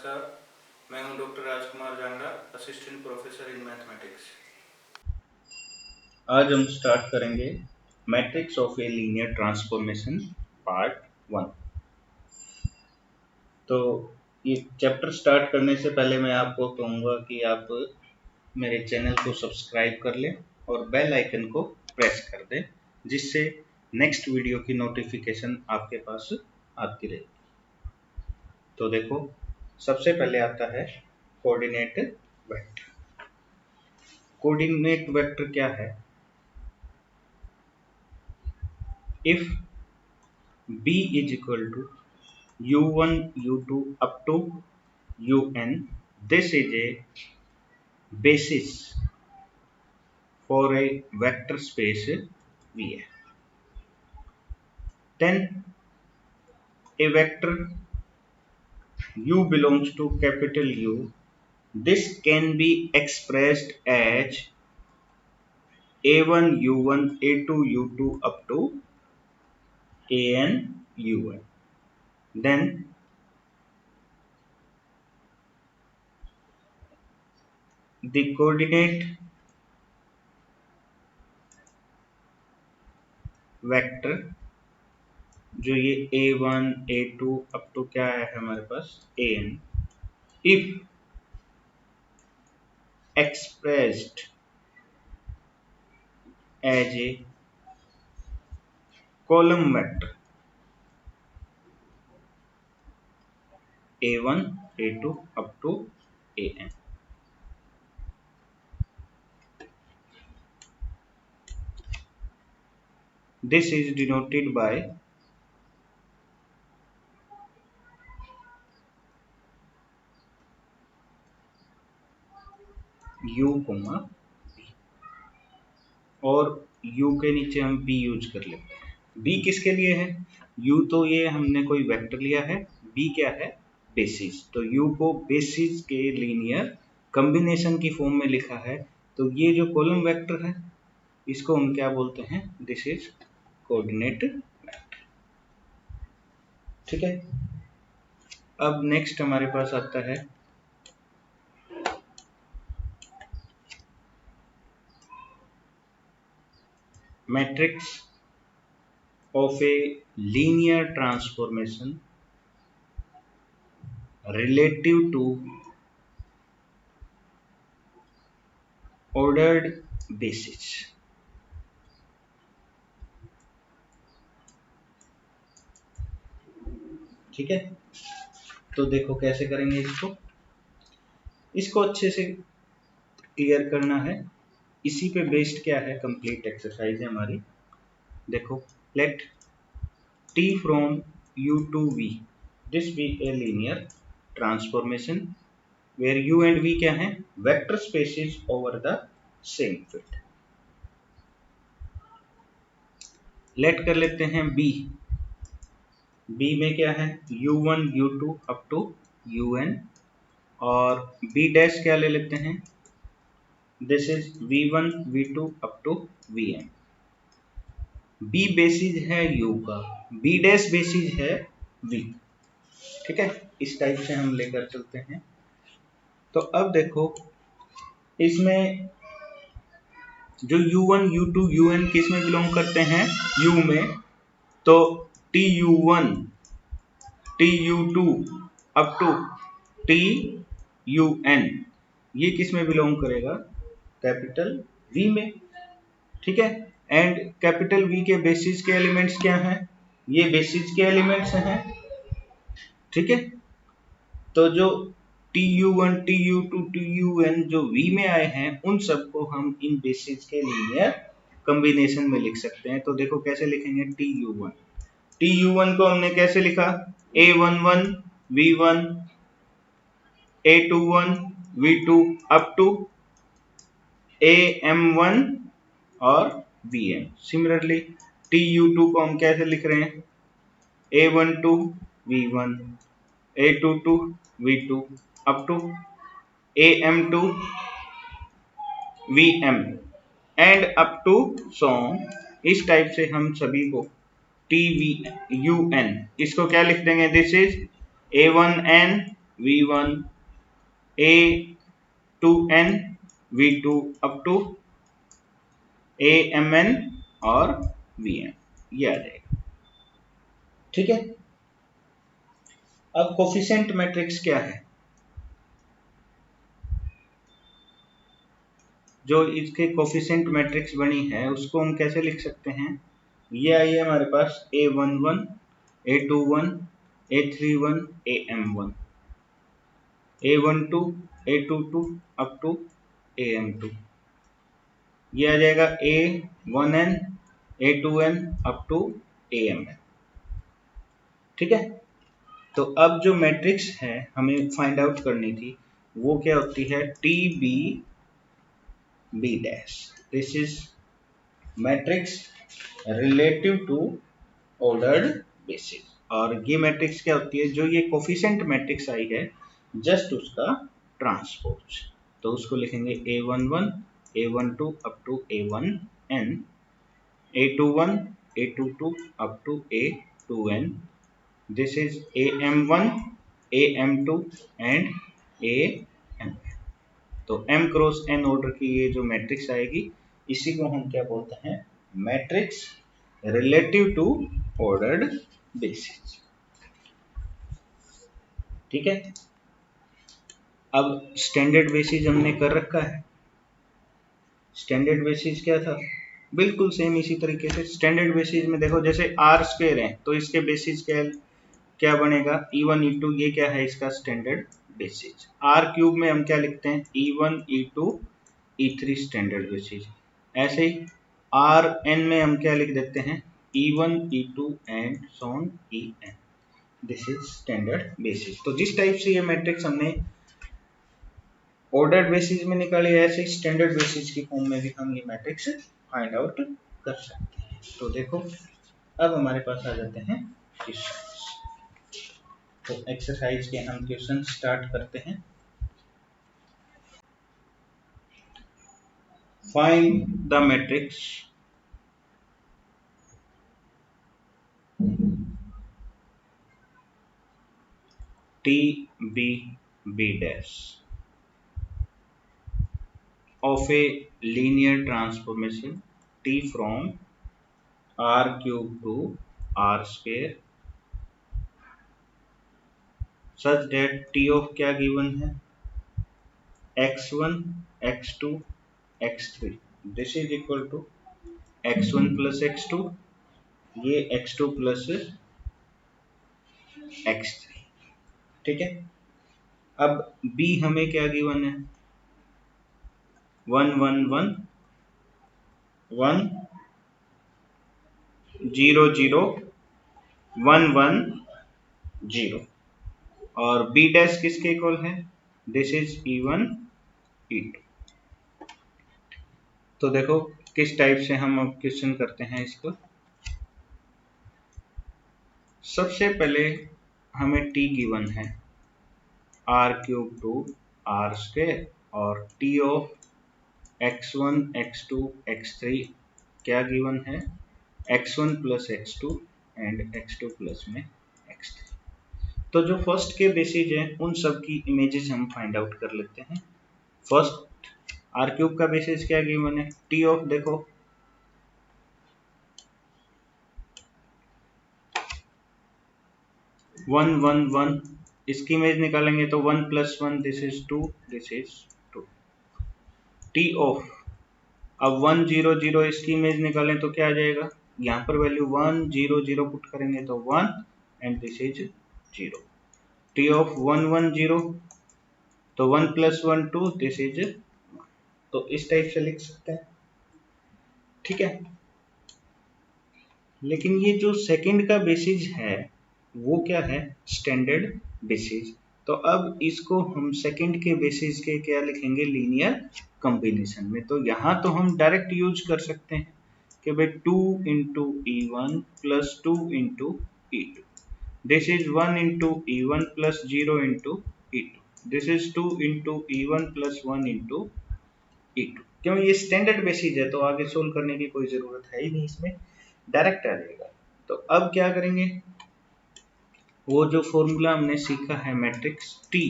नमस्कार, मैं हूं doctor Rajkumar Jangra, assistant professor in mathematics. आज हम स्टार्ट करेंगे matrix of a linear transformation part 1। तो ये चैप्टर स्टार्ट करने से पहले मैं आपको कहूँगा कि आप मेरे चैनल को सब्सक्राइब कर लें और बेल आइकन को प्रेस कर दें, जिससे नेक्स्ट वीडियो की नोटिफिकेशन आपके पास आती रहेगी। तो देखो, सबसे पहले आता है कोऑर्डिनेट वेक्टर। कोऑर्डिनेट वेक्टर क्या है? If b is equal to u1 u2 up to un, this is a basis for a vector space V. Then a vector u belongs to capital U. This can be expressed as a1 u1 a2 u2 up to an un. Then the coordinate vector जो ये a1 a2 up to क्या है हमारे पास an, if expressed as a column vector a1 a2 up to an. This is denoted by u, और u के नीचे हम b use कर लेते हैं। b किसके लिए है? u तो ये हमने कोई वेक्टर लिया है, b क्या है? बेसिस। तो u को बेसिस के लीनियर कॉम्बिनेशन की फॉर्म में लिखा है। तो ये जो कॉलम वेक्टर है इसको हम क्या बोलते हैं? This is coordinate vector. ठीक है। अब नेक्स्ट हमारे पास आता है matrix of a linear transformation relative to ordered basis। ठीक है। तो देखो कैसे करेंगे इसको अच्छे से क्लियर करना है। इसी पे बेस्ड क्या है, कंप्लीट एक्सरसाइज है हमारी। देखो, late t from u to v this be a linear transformation where u and v क्या है? Vector spaces over the same field. Let कर लेते हैं b में क्या है? u1 u2 up to un, और b डैश क्या ले लेते हैं? This is v1 v2 up to vn। b basis है u का, b डैश बेसिस है v। ठीक है, इस टाइप से हम लेकर चलते हैं। तो अब देखो, इसमें जो u1 u2 un किस में बिलोंग करते हैं? u में। तो tu1 tu2 up to tun ये किस में बिलोंग करेगा? कैपिटल V में। ठीक है। एंड कैपिटल V के बेसिस के एलिमेंट्स क्या हैं? ये बेसिस के एलिमेंट्स हैं। ठीक है। तो जो tu1 tu2 tun जो V में आए हैं, उन सबको हम इन बेसिस के लीनियर कॉम्बिनेशन में लिख सकते हैं। तो देखो कैसे लिखेंगे tu1 को हमने कैसे लिखा? a11 v1 a21 v2 up to am1 और vm। सिमिलरली tu2 को हम कैसे लिख रहे हैं? a12 v1 a22 v2 up to am2 vm and up to so on. इस टाइप से हम सभी को tun इसको क्या लिख देंगे? This is a1n V1 A to N V2 up to AMN और VM, ये आ जाएगा। ठीक है। अब कोफिशिएंट मैट्रिक्स क्या है, जो इसके कोफिशिएंट मैट्रिक्स बनी है उसको हम कैसे लिख सकते हैं। ये आई है हमारे पास A11 A21 A31 AM1 A12 A22 up to AM2, ये आ जाएगा A1N A2N up to AMN। ठीक है। तो अब जो मैट्रिक्स है हमें फाइंड आउट करनी थी वो क्या होती है, TB B dash, this is matrix relative to ordered basis. और ये मैट्रिक्स क्या होती है, जो ये कोफिशिएंट मैट्रिक्स आई है जस्ट उसका ट्रांसपोज, तो उसको लिखेंगे A11 A12 up to A1N A21 A22 up to A2N, this is AM1 AM2 and AM। तो M क्रॉस N ऑर्डर की ये जो मैट्रिक्स आएगी इसी को हम क्या बोलते हैं, matrix relative to ordered basis. ठीक है। अब स्टैंडर्ड बेसिस हमने कर रखा है। स्टैंडर्ड बेसिस क्या था, बिल्कुल सेम इसी तरीके से। स्टैंडर्ड बेसिस में देखो जैसे आर स्क्वायर है तो इसके बेसिस क्या बनेगा, E1 E2, ये क्या है इसका स्टैंडर्ड बेसिस। आर क्यूब में हम क्या लिखते हैं, E1 E2 E3 standard basis. ऐसे ही आर एन में हम क्या लिख देते हैं, E1 E2 and so on En, this is standard basis. तो जिस टाइप से ये मैट्रिक्स हमने ऑर्डर्ड बेसिस में निकाली, ऐसे स्टैंडर्ड बेसिस की फॉर्म में भी हम ये मैट्रिक्स फाइंड आउट कर सकते हैं। तो देखो अब हमारे पास आ जाते हैं क्वेश्चन। तो एक्सरसाइज के हम क्वेश्चन स्टार्ट करते हैं। Find the matrix TB B dash of a linear transformation T from R cube to R square such that T of क्या गिवन है, x1 x2 x3, this is equal to x1 plus x2, ये x2 plus x3। ठीक है। अब B हमें क्या given है, 1 1 1 1 0 0 1 1 0, और B डैश किसके इक्वल है, दिस इज E1 E2। तो देखो किस टाइप से हम अब क्वेश्चन करते हैं इसको। सबसे पहले हमें T गिवन है R cube two R square, और T of x1 x2 x3 क्या गिवन है, x1 plus x2 and x2 plus में x3। तो जो फर्स्ट के बेसिस हैं उन सब की इमेजेस हम फाइंड आउट कर लेते हैं। फर्स्ट आर क्यूब का बेसिस क्या गिवन है, टी ऑफ देखो 1 1 1, इसकी इमेज निकालेंगे तो 1 plus 1 this is 2, this is 2। T of अब 1 0 0, इसकी इमेज निकालें तो क्या आ जाएगा, यहाँ पर वैल्यू 1 0 0 पुट करेंगे तो 1 and this is 0। T of 1 1 0, तो 1 प्लस 1 2, दिस इज 1। तो इस टाइप से लिख सकते हैं। ठीक है। लेकिन ये जो सेकंड का बेसिस है वो क्या है, स्टैंडर्ड बेसिस। तो अब इसको हम सेकंड के बेसिस के क्या लिखेंगे, लीनियर कॉम्बिनेशन में। तो यहाँ तो हम डायरेक्ट यूज कर सकते हैं कि भाई 2 into E1 plus 2 into E2, this is 1 into E1 plus 0 into E2, this is 2 into E1 plus 1 into E2। क्यों, ये स्टैंडर्ड बेसिस है तो आगे सोल्व करने की कोई जरूरत है ही नहीं, इसमें डायरेक्ट आ जाएगा। तो अब क्या करेंगे, वो जो फॉर्मूला हमने सीखा है matrix T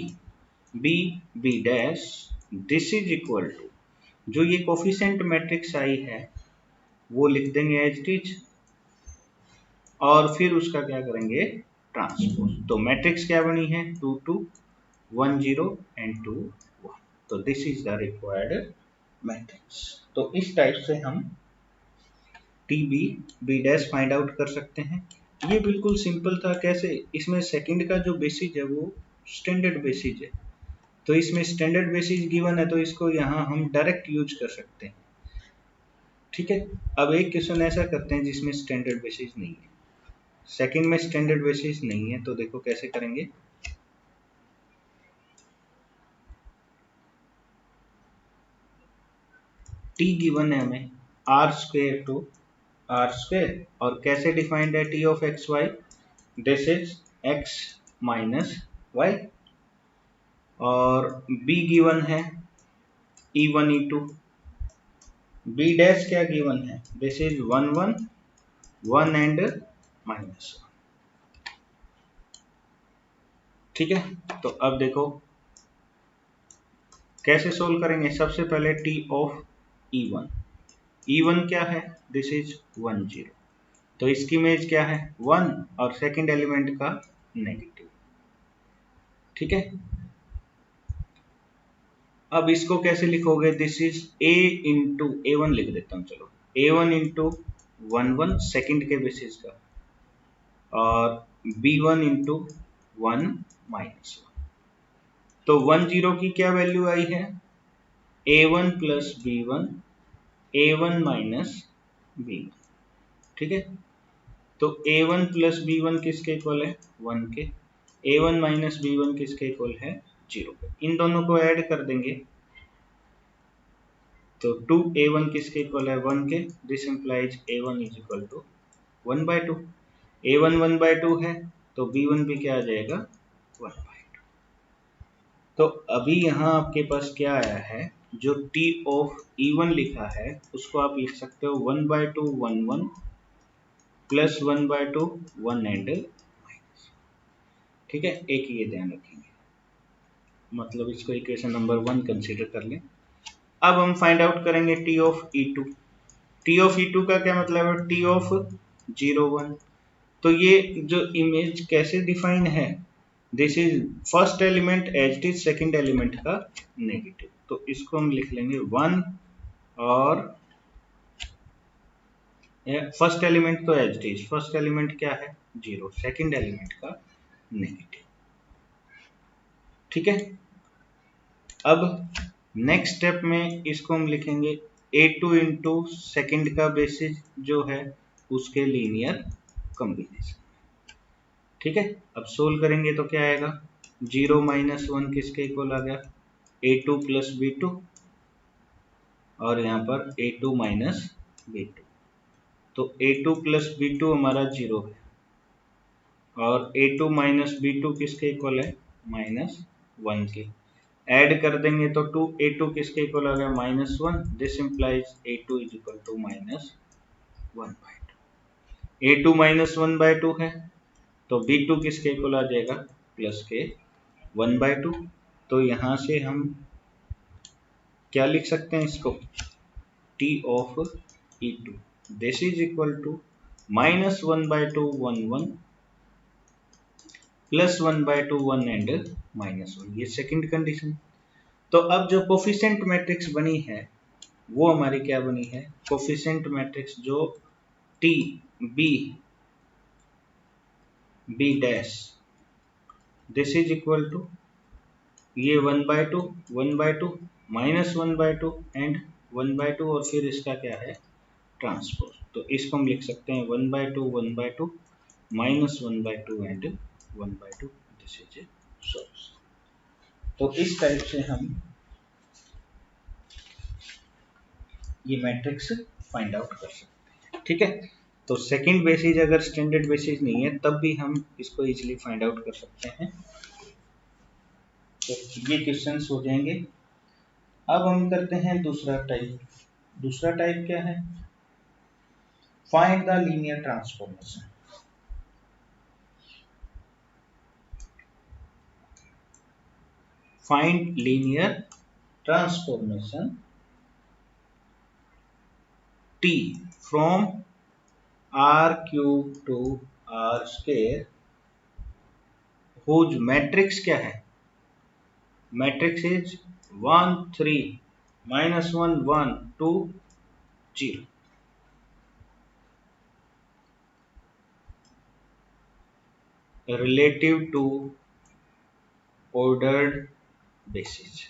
B B dash, this is equal to, जो ये कोफिशिएंट मैट्रिक्स आई है वो लिख देंगे एज इट इज, और फिर उसका क्या करेंगे, ट्रांसपोज। तो मैट्रिक्स क्या बनी है, 2 2 1 0 एंड 2 1। तो this is the required matrix. तो इस टाइप से हम T B B dash find out कर सकते हैं। ये बिल्कुल सिंपल था। कैसे, इसमें सेकंड का जो बेसिस है वो स्टैंडर्ड बेसिस है, तो इसमें स्टैंडर्ड बेसिस गिवन है, तो इसको यहाँ हम डायरेक्ट यूज कर सकते हैं। ठीक है, अब एक क्वेश्चन ऐसा करते हैं जिसमें स्टैंडर्ड बेसिस नहीं है, सेकंड में स्टैंडर्ड बेसिस नहीं है, तो देखो कैसे करेंगे। टी गिवन है हमें R square to R square, और कैसे डिफाइंड है T of x y, this is x minus y, और बी गिवन है E1 E2, बी डैश क्या गिवन है, दिस इज 1 1 1 एंड माइनस 1। ठीक है, तो अब देखो कैसे सोल्व करेंगे। सबसे पहले टी ऑफ E1, E1 क्या है, दिस इज 1 0, तो इसकी इमेज क्या है 1 और सेकंड एलिमेंट का नेगेटिव। ठीक है, अब इसको कैसे लिखोगे, this is a into A1 लिख देता हूं, चलो A1 इंटू 1 1 सेकेंड के बेसिस का, और B1 इंटू 1 माइनस 1। तो 1 0 की क्या वैल्यू आई है, A1 plus B1 A1 minus B1। ठीक है, तो A1 प्लस B1 किसके इक्वल है, 1 के, A1 माइनस B1 किसके इक्वल है, 0 के। इन दोनों को ऐड कर देंगे, तो 2A1 किसके इक्वल है, 1 के, this implies A1 is equal to 1 by 2। A1 1 by 2 है, तो B1 भी क्या आ जाएगा, 1 बाई 2। तो अभी यहाँ आपके पास क्या आया है, जो T ऑफ E1 लिखा है उसको आप लिख सकते हो 1 by 2 1 1 plus 1 by 2 1 and minus. ठीक है, एक ये ध्यान रखेंगे, मतलब इसको इक्वेशन नंबर 1 कंसीडर कर लें। अब हम फाइंड आउट करेंगे T of E2। T of E2 का क्या मतलब है, टी ऑफ 0 1। तो ये जो इमेज कैसे डिफाइन है, this is first element as it is second element का नेगेटिव, तो इसको हम लिख लेंगे 1, और फर्स्ट एलिमेंट तो as it is, first element क्या है 0, सेकेंड एलिमेंट का नेगेटिव। ठीक है, अब नेक्स्ट स्टेप में इसको हम लिखेंगे A2 इंटू सेकेंड का बेसिस जो है उसके लीनियर कॉम्बिनेशन। ठीक है, अब सोल्व करेंगे तो क्या आएगा, 0 माइनस 1 किसके इक्वल आ गया, A2 प्लस B2, और यहाँ पर A2 माइनस B2। तो A2 प्लस B2 हमारा 0 है, और A2 माइनस B2 किसके इक्वल है, माइनस 1 के। ऐड कर देंगे तो 2 A2 किसके इक्वल आ गया, minus 1, this implies A2 is equal to minus 1 by 2। A2 minus 1 by 2 है, तो B2 किसके इक्वल आ जाएगा, प्लस के 1 बाई 2। तो यहाँ से हम क्या लिख सकते हैं इसको, T of E2 this is equal to minus 1 by 2 1 1 plus 1 by 2 1 and minus 1, ये सेकंड कंडीशन। तो अब जो कोफिशिएंट मैट्रिक्स बनी है वो हमारी क्या बनी है, कोफिशिएंट मैट्रिक्स जो T B B dash, this is equal to ये 1 by 2 1 by 2 minus 1 by 2 and 1 by 2, और फिर इसका क्या है, ट्रांसपोज। तो इसको हम लिख सकते हैं 1 by 2 1 by 2 minus 1 by 2 and 1 by 2, this is a solution. तो इस टाइप से हम ये मैट्रिक्स फाइंड आउट कर सकते हैं। ठीक है, तो सेकंड बेसिस अगर स्टैंडर्ड बेसिस नहीं है तब भी हम इसको इजीली फाइंड आउट कर सकते हैं। तो ये क्वेश्चंस हो जाएंगे। अब हम करते हैं दूसरा टाइप। दूसरा टाइप क्या है, find the linear transformation. Find linear transformation T from R cube to R square whose matrix क्या है? Matrix is 1 3 minus 1 1 2 0. Relative to ordered basis.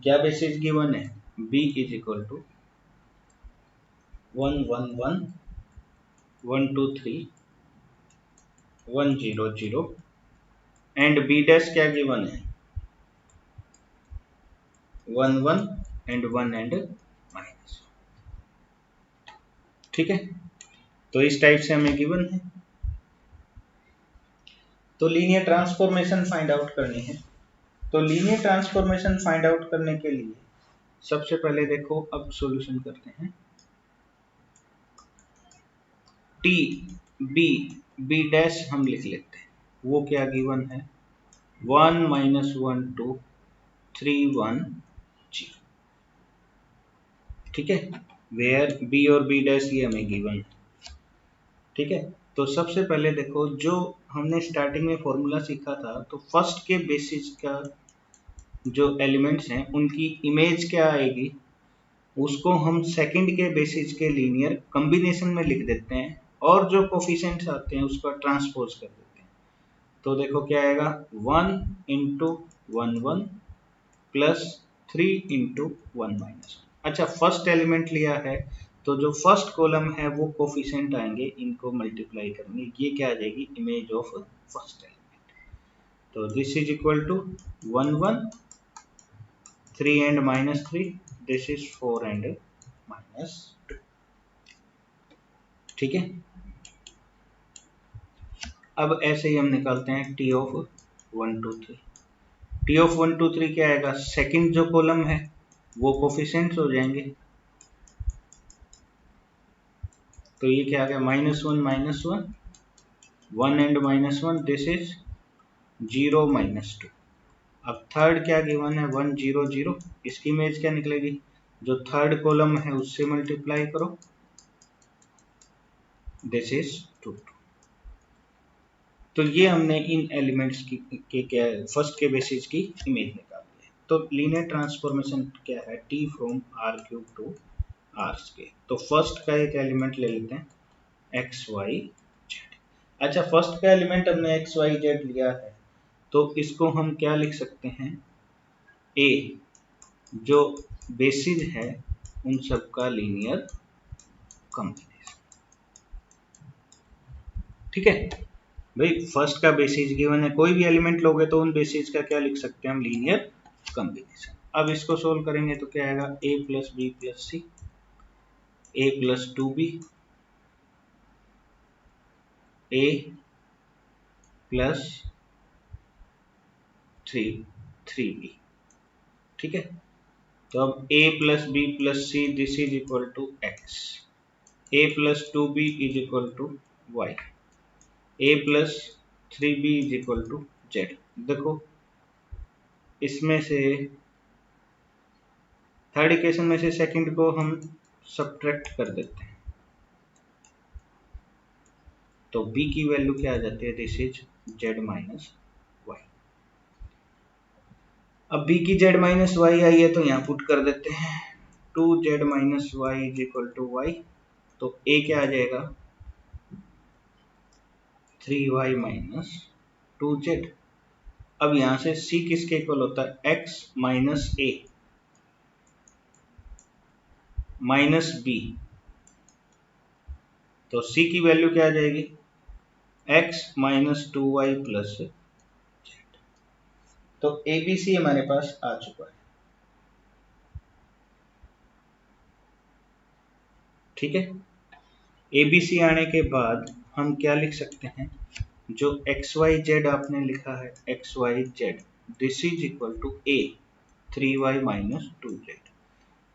क्या basis given है? B is equal to 1 1 1 1 2 3 1 0 0 and B dash क्या given है? 1 1 and 1 and minus. ठीक है, तो इस टाइप से हमें गिवन है। तो लीनियर ट्रांसफॉर्मेशन फाइंड आउट करनी है। तो लीनियर ट्रांसफॉर्मेशन फाइंड आउट करने के लिए सबसे पहले देखो, अब सॉल्यूशन करते हैं। टी बी बी डैश हम लिख लेते हैं, वो क्या गिवन है? 1 minus 1 2 3 1 0। ठीक है, वेयर बी और बी डैश ये हमें गिवन है। ठीक है, तो सबसे पहले देखो, जो हमने स्टार्टिंग में फॉर्मूला सीखा था, तो फर्स्ट के बेसिस का जो एलिमेंट्स हैं उनकी इमेज क्या आएगी, उसको हम सेकंड के बेसिस के लीनियर कॉम्बिनेशन में लिख देते हैं और जो कोफिशिएंट्स आते हैं उसका ट्रांसपोज कर देते हैं। तो देखो क्या आएगा, 1 इंटू 1 1 प्लस 3 इंटू 1 माइनस। अच्छा, फर्स्ट एलिमेंट लिया है तो जो फर्स्ट कॉलम है वो कोफिशिएंट आएंगे, इनको मल्टीप्लाई करेंगे, ये क्या आ जाएगी, इमेज ऑफ फर्स्ट एलिमेंट। तो this is equal to 1 1 3 and minus 3, this is 4 and minus 2। ठीक है, अब ऐसे ही हम निकालते हैं टी ऑफ 1 2 3। टी ऑफ 1 2 3 क्या आएगा, सेकंड जो कॉलम है वो कोफिशिएंट्स हो जाएंगे। तो ये क्या आ गया, -1 1 एंड -1, दिस इज 0 -2। अब थर्ड क्या गिवन है, 1 0 0, इसकी इमेज क्या निकलेगी, जो थर्ड कॉलम है उससे मल्टीप्लाई करो, दिस इज 2 2। तो ये हमने इन एलिमेंट्स के क्या फर्स्ट के बेसिस की इमेज निकाली है। तो लीनियर ट्रांसफॉर्मेशन क्या है, T from R cube to R square. तो फर्स्ट का एक एलिमेंट ले लेते हैं, एक्स वाई जेड। अच्छा, फर्स्ट का एलिमेंट हमने एक्स वाई जेड लिया है, तो इसको हम क्या लिख सकते हैं, ए जो बेसिस है उन सब का लीनियर कॉम्बिनेशन। ठीक है भाई, फर्स्ट का बेसिस गिवन है, कोई भी एलिमेंट लोगे तो उन बेसिस का क्या लिख सकते हैं हम, लीनियर कॉम्बिनेशन। अब इसको सोल्व करेंगे तो क्या आएगा, a plus b plus c, a plus 2b, a plus 3b। ठीक है, तो अब a plus b plus c, this is equal to x, a plus 2b is equal to y, a plus 3b is equal to z। देखो इसमें से third equation में से second को हम सब्ट्रैक्ट कर देते हैं, तो b की वैल्यू क्या आ जाती है, this is z minus y. अब b की z माइनस वाई आई है तो यहाँ पुट कर देते हैं, 2z minus y is equal to y. तो a क्या आ जाएगा, 3y माइनस 2z। अब यहाँ से c किसके इक्वल होता है, x minus a minus b। तो c की वैल्यू क्या आ जाएगी, x minus 2y plus z। तो ABC हमारे पास आ चुका है। ठीक है, ABC आने के बाद हम क्या लिख सकते हैं, जो XYZ आपने लिखा है, XYZ this is equal to A 3y minus 2z,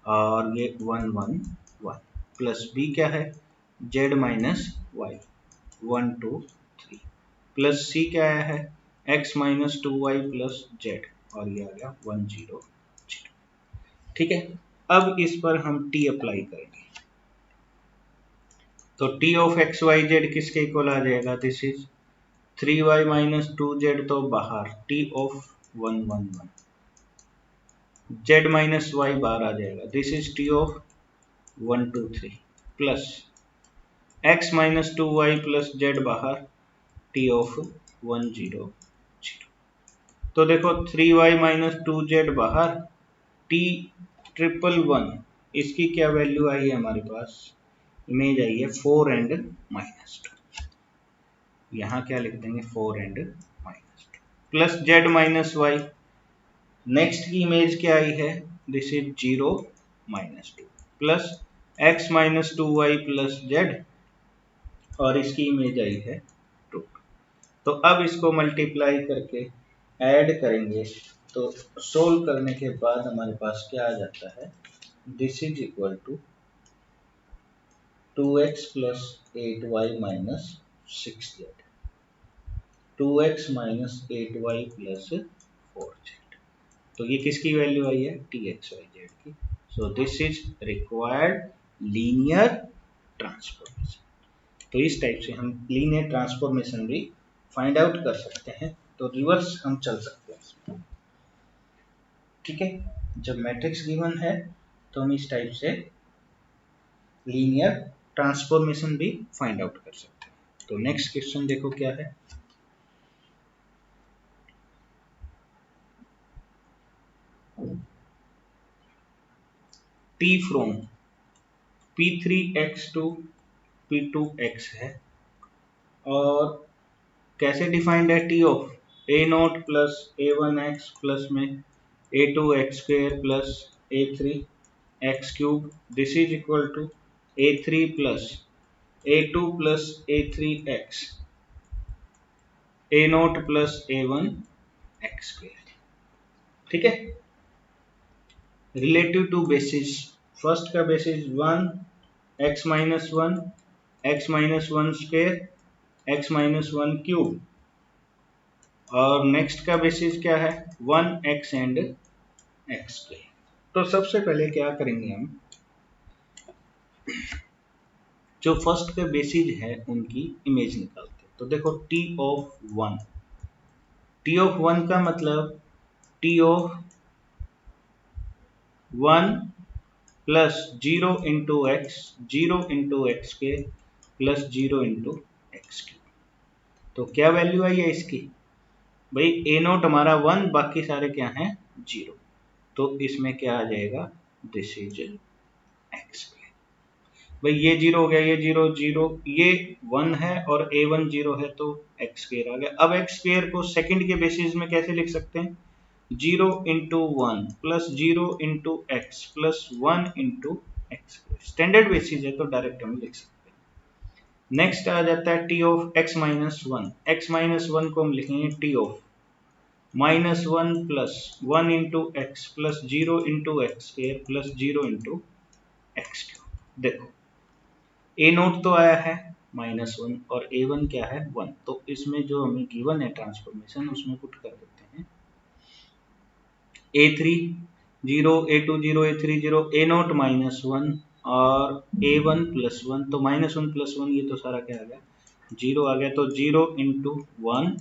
और ये 1 1 1 प्लस B क्या है, Z minus y 1 2 3 plus C क्या आया है, x minus 2y plus z, और ये आ गया 1 0 0। ठीक है, अब इस पर हम t अप्लाई करेंगे तो t of x y z किसके इक्वल आ जाएगा, this is 3y minus 2z तो बाहर, t of 1 1 1, z minus y बाहर आ जाएगा, this is t of 1 2 3 plus x minus 2y plus z बाहर, t ऑफ 1 0 0। तो देखो 3y माइनस 2z बाहर, t ट्रिपल 1, इसकी क्या वैल्यू आई है हमारे पास, इमेज आई है 4 एंड माइनस 2, यहाँ क्या लिख देंगे 4 and minus 2 plus z minus y, next की इमेज क्या आई है, this is 0 minus 2 plus x minus 2y plus z, और इसकी इमेज आई है 2। तो अब इसको मल्टीप्लाई करके ऐड करेंगे तो सोल्व करने के बाद हमारे पास क्या आ जाता है, this is equal to 2x plus 8y minus 6z, 2x minus 8y plus 4z। तो ये किसकी वैल्यू आई है, टी एक्स वाई जेड की। So this is required linear transformation. तो इस टाइप से हम लीनियर ट्रांसफॉर्मेशन भी फाइंड आउट कर सकते हैं, तो रिवर्स हम चल सकते हैं इसमें। ठीक है, जब मैट्रिक्स गिवन है तो हम इस टाइप से लीनियर ट्रांसफॉर्मेशन भी फाइंड आउट कर सकते हैं। तो नेक्स्ट क्वेश्चन देखो क्या है, t from p3x to p2x है, और कैसे डिफाइंड है, T of a naught plus a one x plus में a two x square plus a three x cube, this is equal to a three plus a two plus a three x a naught plus a one x square. ठीक है, relative to basis, first का basis 1 x minus one, x minus one square, x minus one cube, और next का basis क्या है 1x and x square. तो सबसे पहले क्या करेंगे हम, जो फर्स्ट के बेसिस है उनकी इमेज निकालते हैं। तो देखो t ऑफ 1, t ऑफ 1 का मतलब t of 1 plus 0 into x, 0 into x square plus 0 into x cube. तो क्या वैल्यू आई है इसकी, भाई ए नोट हमारा 1, बाकी सारे क्या हैं 0, तो इसमें क्या आ जाएगा, दिस इज एक्स स्क्वेयर। भाई ये 0 हो गया, ये 0 0, ये 1 है और a1 0 है तो एक्स स्क्वेयर आ गया। अब एक्स स्क्वेयर को सेकंड के बेसिस में कैसे लिख सकते हैं, 0 into 1 plus 0 into x plus 1 into x, standard basis है तो डायरेक्ट हम लिख सकते हैं। नेक्स्ट आ जाता है T of x minus one, x minus one को हम लिखेंगे T of minus one plus 1 into x plus 0 into x square plus 0 into x cube. देखो ए नोट तो आया है माइनस वन और ए वन क्या है 1, तो इसमें जो हमें गिवन है ट्रांसफॉर्मेशन उसमें पुट कर देते हैं a three 0, a two 0, a three 0, a naught minus one और ए वन प्लस वन, तो माइनस वन प्लस वन ये तो सारा क्या आ गया 0 आ गया, तो 0 into one,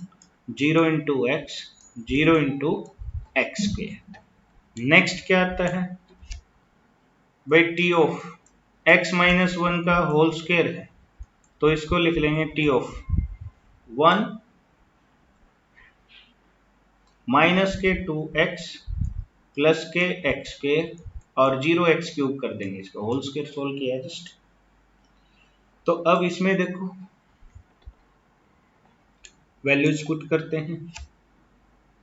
0 into x, 0 into x square. Next क्या आता है भाई T of x minus one का होल स्क्वेयर है, तो इसको लिख लेंगे टी ऑफ 1 माइनस के 2x प्लस के एक्स स्क्वेयर और 0x क्यूब कर देंगे, इसका होल स्क्वेयर सोल्व किया है जस्ट। तो अब इसमें देखो वैल्यूज पुट करते हैं,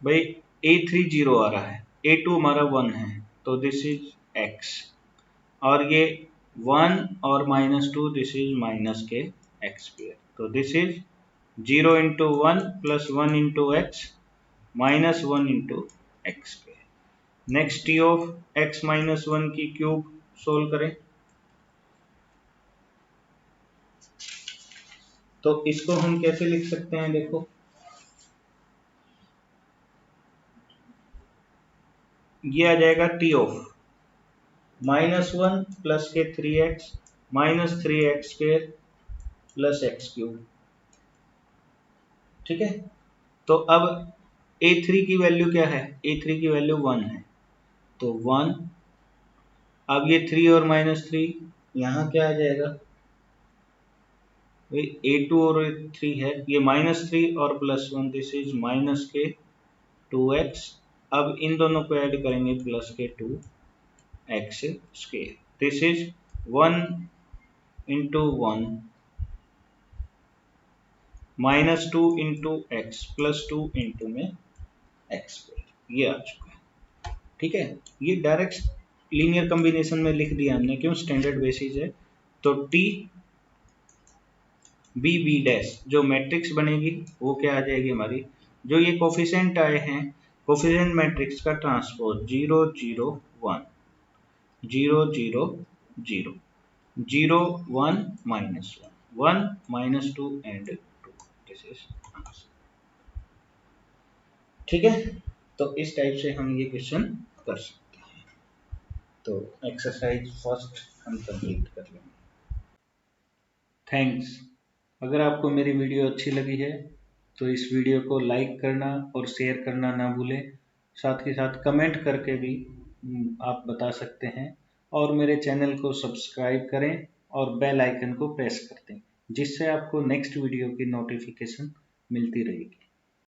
भाई a3 0 आ रहा है, a2 हमारा 1 है तो दिस इज x, और ये 1 और माइनस 2 दिस इज माइनस के एक्स स्क्वेयर, तो this is 0 into 1 plus 1 into x minus 1 into x square. Next T of x minus one की क्यूब सोल्व करें, तो इसको हम कैसे लिख सकते हैं, देखो ये आ जाएगा टी ऑफ -1 प्लस के 3x minus 3x square plus x cube. ठीक है, तो अब a3 की वैल्यू क्या है, a3 की वैल्यू 1 है, तो 1। अब ये 3 और -3 यहाँ क्या आ जाएगा, a2 और a3 है, ये -3 और +1, दिस इज माइनस के 2x। अब इन दोनों को ऐड करेंगे प्लस के 2x square, this is 1 into 1 -2 into x plus 2 into में एक्स स्क्वायर, ये आ चुका है। ठीक है, ये डायरेक्ट लीनियर कॉम्बिनेशन में लिख दिया हमने, क्यों, स्टैंडर्ड बेसिस है। तो टी बी बी डैश जो मैट्रिक्स बनेगी वो क्या आ जाएगी हमारी, जो ये कोफिशिएंट आए हैं, कोफिशिएंट मैट्रिक्स का transpose 0 0 1 0 0 0 0 1 -1 1 -2 and 2, this is answer. ठीक है, तो इस टाइप से हम ये क्वेश्चन कर सकते हैं। तो एक्सरसाइज फर्स्ट हम कंप्लीट कर लेंगे। थैंक्स। अगर आपको मेरी वीडियो अच्छी लगी है तो इस वीडियो को लाइक करना और शेयर करना ना भूलें। साथ ही साथ कमेंट करके भी आप बता सकते हैं, और मेरे चैनल को सब्सक्राइब करें और बेल आइकन को प्रेस कर दें, जिससे आपको नेक्स्ट वीडियो की नोटिफिकेशन मिलती रहेगी।